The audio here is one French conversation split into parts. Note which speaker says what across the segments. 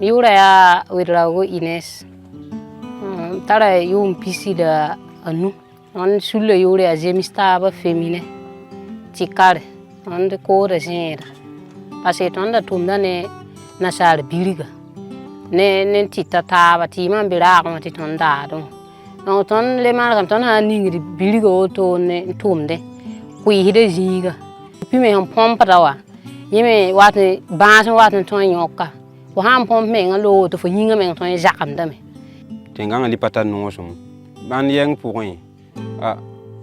Speaker 1: Yura ya wirago Ines. Tara yum pisi da anu. On sulle yura ya zemista ba femine. Tikare. On de kore senra. Parce que on da tumda ne nasar biliga. Ne tita taba tima birago mati tonda do. No ton le mar kam ton ha ningri biliga oto ne tumde. Kui hide ziga. Pime on pompa dawa. Yeme watne baas watne ton yoka. Ko ham pom me ngalo to fo yinga me ton jakam dame.
Speaker 2: Tengang li patan no som. Ban yang pourri.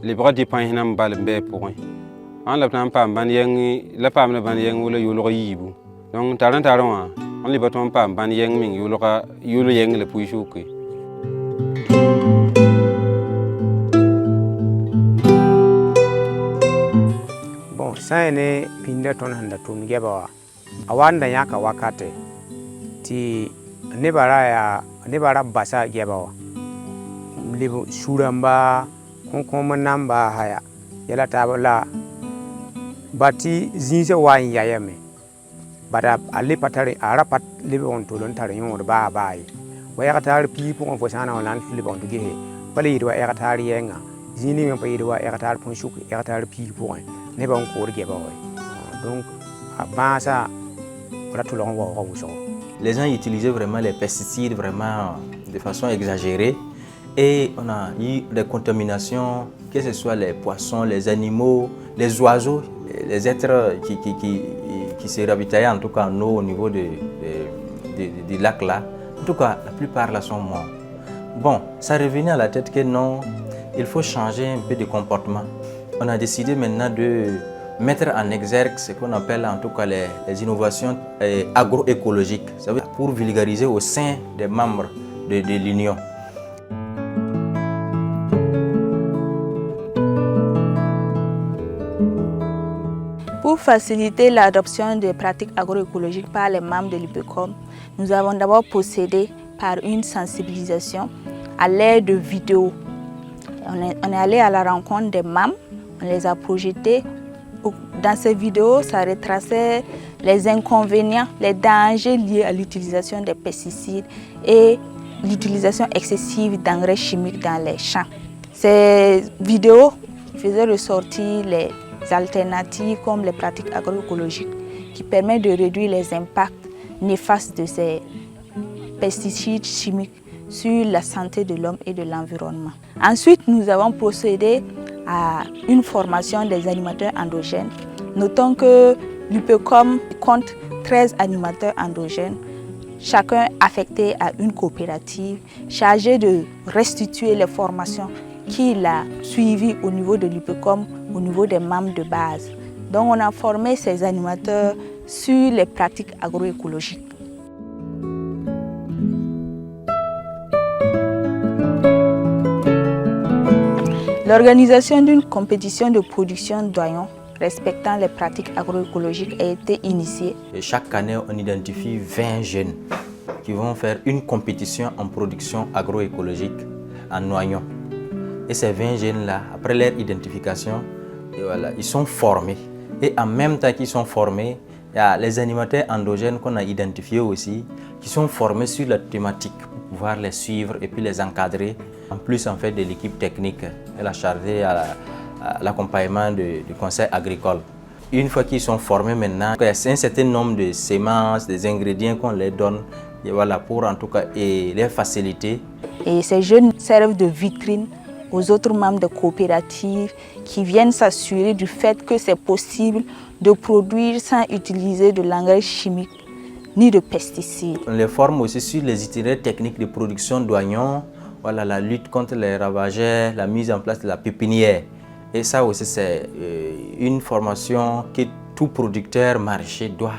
Speaker 2: Les bras du pain nam bal be pourri. An la tan pam ban yang la pam na ban yang wala yulo yibu. Donc taran on li baton pam ban yang min yulo yang le puishuki.
Speaker 3: Bon, ça ne pinda ton handa tum geba. Awanda yaka wakate. Ti nebara basa geba. Libu suramba konkoma namba haya. Yala tabala bati zinse wine yayame. Bada ali patari arapat libu on tolon tari yon ba bai. Wayakatari people on fosana on land libu on to gehe. Pali yidwa yakatari yenga. Zini men pa yidwa yakatari ponshuki yakatari people. Neba on ko geba hoy. Donc à ça
Speaker 4: les gens utilisaient vraiment les pesticides vraiment de façon exagérée et on a eu des contaminations, que ce soit les poissons, les animaux, les oiseaux, les êtres qui se ravitaillaient en tout cas en eau au niveau du lac là. En tout cas, la plupart là sont morts. Bon, ça revenait à la tête que non, il faut changer un peu de comportement. On a décidé maintenant de mettre en exergue ce qu'on appelle en tout cas les innovations agroécologiques, ça veut dire pour vulgariser au sein des membres de l'Union.
Speaker 5: Pour faciliter l'adoption des pratiques agroécologiques par les membres de l'UPECOM, nous avons d'abord procédé par une sensibilisation à l'aide de vidéos. On est allé à la rencontre des membres, on les a projetés. Dans ces vidéos, ça retraçait les inconvénients, les dangers liés à l'utilisation des pesticides et l'utilisation excessive d'engrais chimiques dans les champs. Ces vidéos faisaient ressortir les alternatives comme les pratiques agroécologiques qui permettent de réduire les impacts néfastes de ces pesticides chimiques sur la santé de l'homme et de l'environnement. Ensuite, nous avons procédé à une formation des animateurs endogènes. Notons que l'UPECOM compte 13 animateurs endogènes, chacun affecté à une coopérative, chargé de restituer les formations qu'il a suivies au niveau de l'UPECOM, au niveau des membres de base. Donc on a formé ces animateurs sur les pratiques agroécologiques. L'organisation d'une compétition de production d'oignons respectant les pratiques agroécologiques a été initiée.
Speaker 4: Et chaque année, on identifie 20 jeunes qui vont faire une compétition en production agroécologique en oignons. Et ces 20 jeunes-là, après leur identification, et voilà, ils sont formés. Et en même temps qu'ils sont formés, il y a les animateurs endogènes qu'on a identifiés aussi, qui sont formés sur la thématique pour pouvoir les suivre et puis les encadrer. En plus, en fait, de l'équipe technique, elle a chargé à l'accompagnement du conseil agricole. Une fois qu'ils sont formés maintenant, il y a un certain nombre de semences, des ingrédients qu'on leur donne, et voilà, pour en tout cas les faciliter.
Speaker 5: Et ces jeunes servent de vitrine aux autres membres de coopératives qui viennent s'assurer du fait que c'est possible de produire sans utiliser de l'engrais chimique ni de pesticides.
Speaker 4: On les forme aussi sur les itinéraires techniques de production d'oignons, voilà, la lutte contre les ravageurs, la mise en place de la pépinière. Et ça aussi, c'est une formation que tout producteur maraîcher doit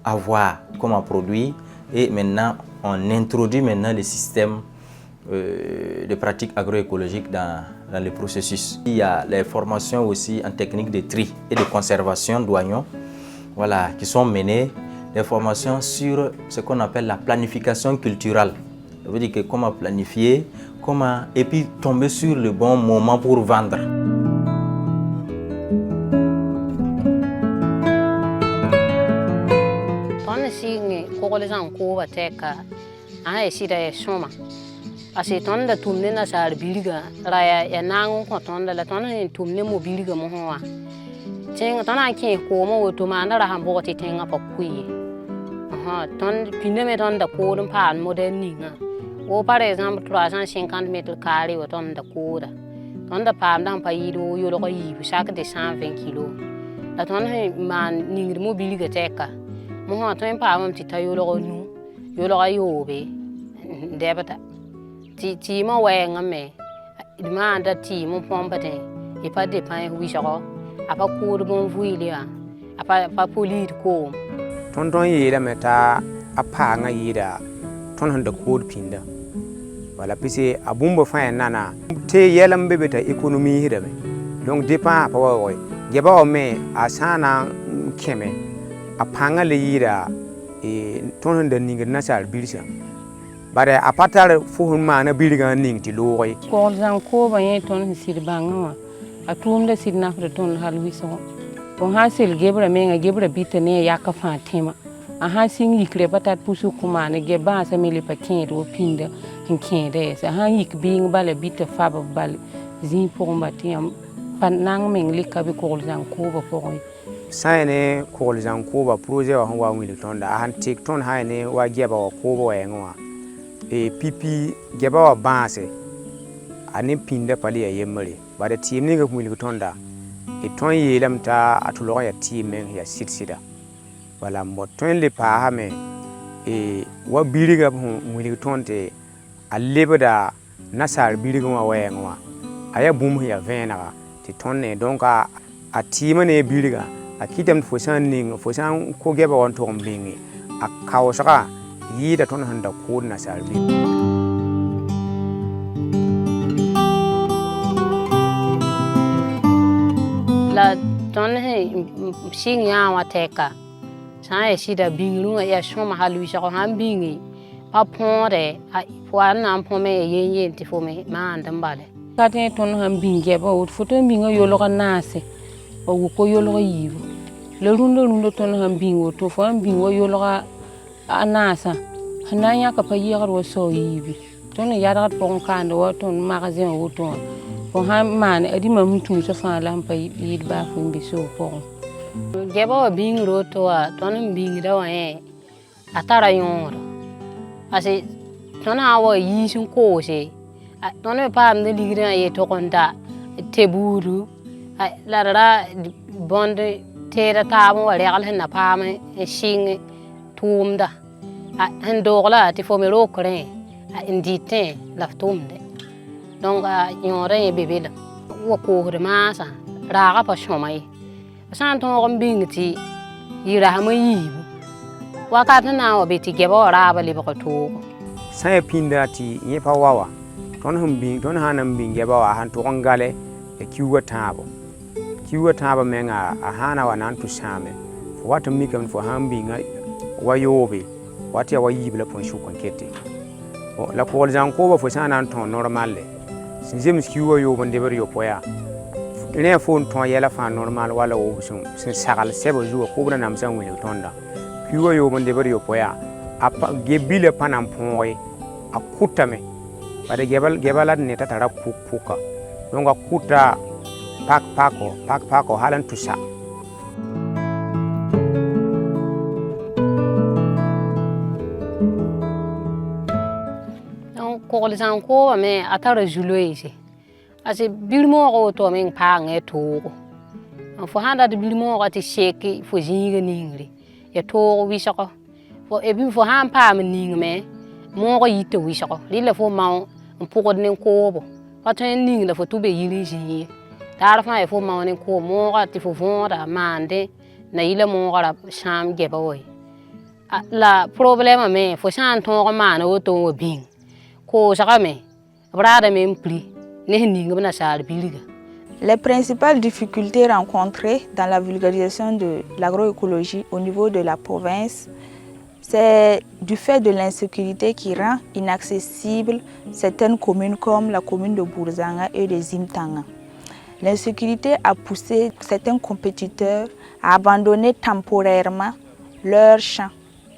Speaker 4: avoir, comment produire. Et maintenant, on introduit maintenant le système de pratiques agroécologiques dans le processus. Il y a les formations aussi en technique de tri et de conservation d'oignons, voilà, qui sont menées. Des formations sur ce qu'on appelle la planification culturelle. Ça veut dire que comment planifier, et puis tomber sur le bon moment pour vendre.
Speaker 1: kogl zãng kooba tɛka a sã sɩda ya sõma parce tõnd da tʋm ne nasaar bilga ra ya naang n kõ tõnda la tõnd sẽn tʋm ne mo-bilga mosẽ wã tõnd na n kẽes koomã woto maanda ra sãn bʋg tɩ tẽngã pa kʋ ye tõnd pĩndame tõnd da kood n paam modɛl ninga wo par exemple 350 mètre carré wa tõnd da kooda tõnd da paamda n pa yɩɩd wo yolg a yiibu sak de 120 kilo la tõnd sẽn maan ningd mo-bilga tɛka mosẽ wã tõe n paamame tɩ ta yolg a nu yolg a yoobe n dɛbda tɩɩmã wɛɛngame d maanda tɩɩm n põmbdẽ y pa dépães wɩsgɔ a pa kood bõn-vɩɩle wã a pa poliid koom
Speaker 3: tõnd yeelame t'a paangã yɩɩda tõnd sẽn da kood pĩnda wala pise a bũmb fãa nana tɩ yɛl n be be t'a économiisdame donc dépãs pa waoogẽ gɛba wã me a sã na n kẽme a pãngã le yɩɩda tõnd sẽn da ningd nasaar birsã bare a pa tar fo sẽn maana birgã n ning tɩ loog ye
Speaker 1: kogl zãng koobã yẽ tõnd sẽn sɩd bãngã wã a tʋʋmda sɩd nafda tõnd hal wɩsgɔ fo sã sel gebra menga gebra bɩta ne a yaka fãa tẽma a sã sɩng yikre pa tar pusg kõ maane gɛb bãasã me le pa kẽed wo pĩnda n kẽeda yɛsa sã yik bɩɩng bala bɩta fab bal zĩig pʋgẽ ba tɩ yãmb pa nang meng lɩka bɩ kogl zãng koobã pʋgẽ ye
Speaker 3: sã n ne kogl zãng kooba projet wã sẽn wa n wilg tõnda a sãn tɩk tõnd sã ne wa gɛba wa kooba wɛɛngẽ wã pipi gɛba wa bãase a ne pĩnda pa le ya yembre bare tɩɩm ning f wilg tõnda tõnd yeelame t'a a tʋlg ya tɩɩm meng ya sɩd-sɩda wala n bõt tõe n le paasame wa birga sẽn wilg tõnd tɩ a lebda nasaar birgẽ wã wɛɛngẽ wã a ya bũmb sẽn ya vẽenega tɩ tõnd ne donc a tɩɩmã ne birga a kɩtame tɩ fo sã n ning fo sã n ko gɛba wa n tʋg n bĩnge a kaoosga yɩɩda tõnd sẽn da kood nasaar birg
Speaker 1: la tõnd sɩng yãa wã tɛka sã n ya sɩda bĩngrẽ wã ya sõma hal wɩsgɔ sãn bĩnge pa põode fo wa n na n põme ya yen tɩ fo me maand n bale ka tẽ tõnd sãn bĩng gɛba woto fo tõe n bĩnga yolg naase wa wʋk yolg a yiibu la rũndã tõnd sãn bĩng woto fo n bĩng wa yolg a naasã sẽn na n yãka pa yɛgd wa sao yiibi tõnd n yadgd pʋgẽ kaanda wa tõnd magazẽ wã woto wã fo sãn maan a rĩmã m tũusã fãa la n pa yɩɩd baa fo n be soog pʋgẽ gɛba wa bĩngr woto wã tõnd n bĩngda wã yẽ a tara yõodo parce tõnd sã wa yiis n koose tõnd me paamda ligdã ye tʋg n da tebuudu la d ra bõnd teeda taab n wa rɛgl sẽn na paam n sɩng tʋʋmda sẽn doogla tɩ fo me rokrẽ n dɩtẽ la f tʋmde donc yõodã yẽ be belem wa koosd maasã raagã pa sõma ye sã n tõog n bĩng tɩ yɩ rasmã yiibu wakat n na n wa be tɩ gɛba wa raaba lebg toogo
Speaker 3: sã ya pĩnda tɩ yẽ pa wa wa tõnd sã na n bĩng gɛba wa sãn tʋg n gale ya kiuugã tãabã menga a sã na wa na n tʋ sãame fo wat n mikame fo sã n bĩnga wa yoobe wat ya wa yiib la põn sʋk n kete la kogl zãng kooba fo sã n na n tõog normal sẽn zems kiuugã yoob n debd yopoa yaa rẽ fo n tõog yɛla fãa normal wala woob sẽn sagl sɛba zuga kobra namsã n wilg tõnda kiuugã yoob n debd yopoa yaa geb bila pa na n põog ye a kʋtame bare gɛba la d neta tara pʋka donc a kʋta pak-pako hal n tʋ sa
Speaker 1: kogl zãng koobã me a tara zu-loeese parce bir-moogã woto meng paang ya toogo fo sã n dat bir-moogã tɩ sek fo zĩigã ningre ya toog wɩsgɔ fo sã n paam n ningme moogã yita wɩsgɔ rɩla fo mao n pʋgd ne koobo pa tõe n ning la fo tʋ be yir n zĩig ye daar fãa ya fo mao ne koob moogã tɩ fo võoda maande na yɩla moogã ra sãam gɛba wa ye la problɛmã me fo sã n tõog n maana woto n wa bĩng koosga me b raadame n pri ne sẽn ning b nasaar bilga.
Speaker 5: Les principales difficultés rencontrées dans la vulgarisation de l'agroécologie au niveau de la province, c'est du fait de l'insécurité qui rend inaccessibles certaines communes comme la commune de Bourzanga et de Zimtanga. L'insécurité a poussé certains compétiteurs à abandonner temporairement leurs champs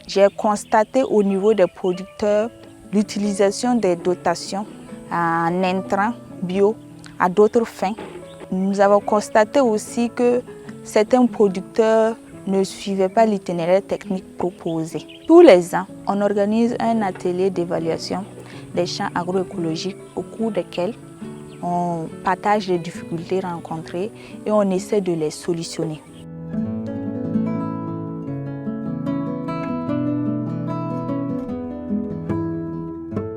Speaker 5: j'ai constaté au niveau des producteurs l'utilisation des dotations en intrants bio à d'autres fins. Nous avons constaté aussi que certains producteurs ne suivaient pas l'itinéraire technique proposé. Tous les ans, on organise un atelier d'évaluation des champs agroécologiques au cours desquels on partage les difficultés rencontrées et on essaie de les solutionner.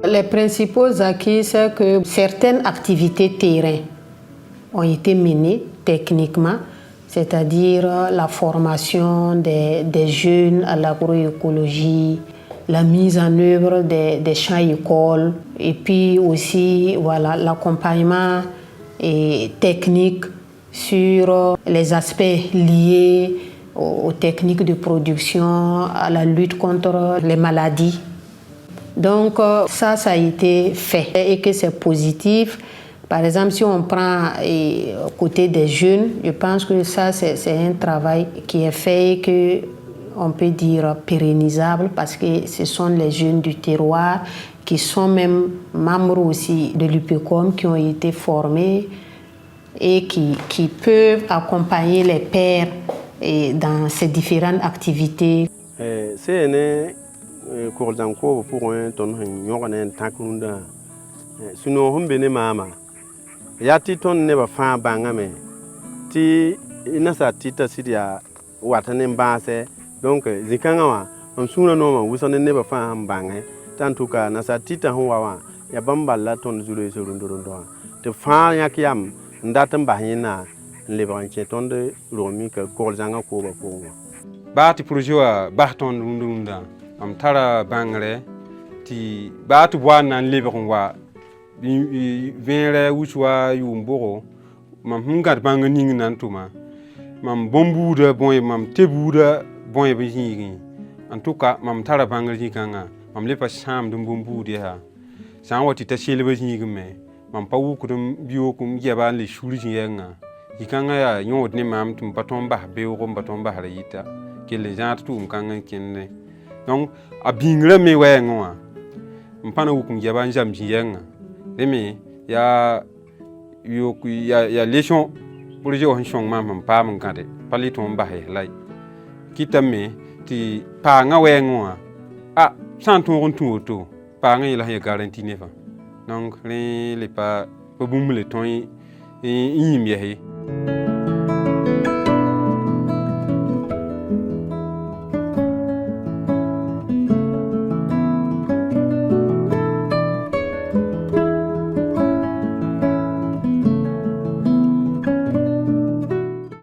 Speaker 1: Les principaux acquis, c'est que certaines activités terrain ont été menées techniquement, c'est-à-dire la formation des jeunes à l'agroécologie, la mise en œuvre des champs écoles et puis aussi voilà, l'accompagnement technique sur les aspects liés aux techniques de production, à la lutte contre les maladies. Donc ça a été fait et que c'est positif. Par exemple, si on prend côté des jeunes, je pense que ça c'est un travail qui est fait et que on peut dire pérennisable parce que ce sont les jeunes du terroir qui sont même membres aussi de l'UPECOM qui ont été formés et qui peuvent accompagner les pairs dans ces différentes activités.
Speaker 6: C'est cours d'encore pour un ton yon takunda sinon hum bene mama yati ton neba fa bangame ti inasa tita sidia watane mbase donc zikanga wa on suna no ma wusane neba fa bange tantuka nasa tita ho wa ya bamballa ton zulu so rundurundo te fa yakiam ndatam bahina leban cheton de romi ka cours d'encore ko ba ko
Speaker 2: ba ti projet wa bahton rundunda am tara bangre ti ba tu bwa nan lebon wa venre wuchwa yumboro mam hungat bang ning nan tuma mam bombuda boy mam tebuda boy be yigi en tout cas mam tara bangre jikanga mam le pa sam dum bombude ha san wati ta shelbe yigi me mam pa wu kudum biyo kum yeba le shuri yenga yikanga ya nyot ni mam tum paton bah be ko paton bah rita kele jant tum kanga kenne donc a bingre me wenga mpana wukum yaban jam jiyenga demi ya yoku ya lesion pour je on chong mam pam ngade pali ton bahe lai kitame ti pa nga wenga a santon rontu to pa nga ila ya garantie ne fa donc les pas bumle ton yimye he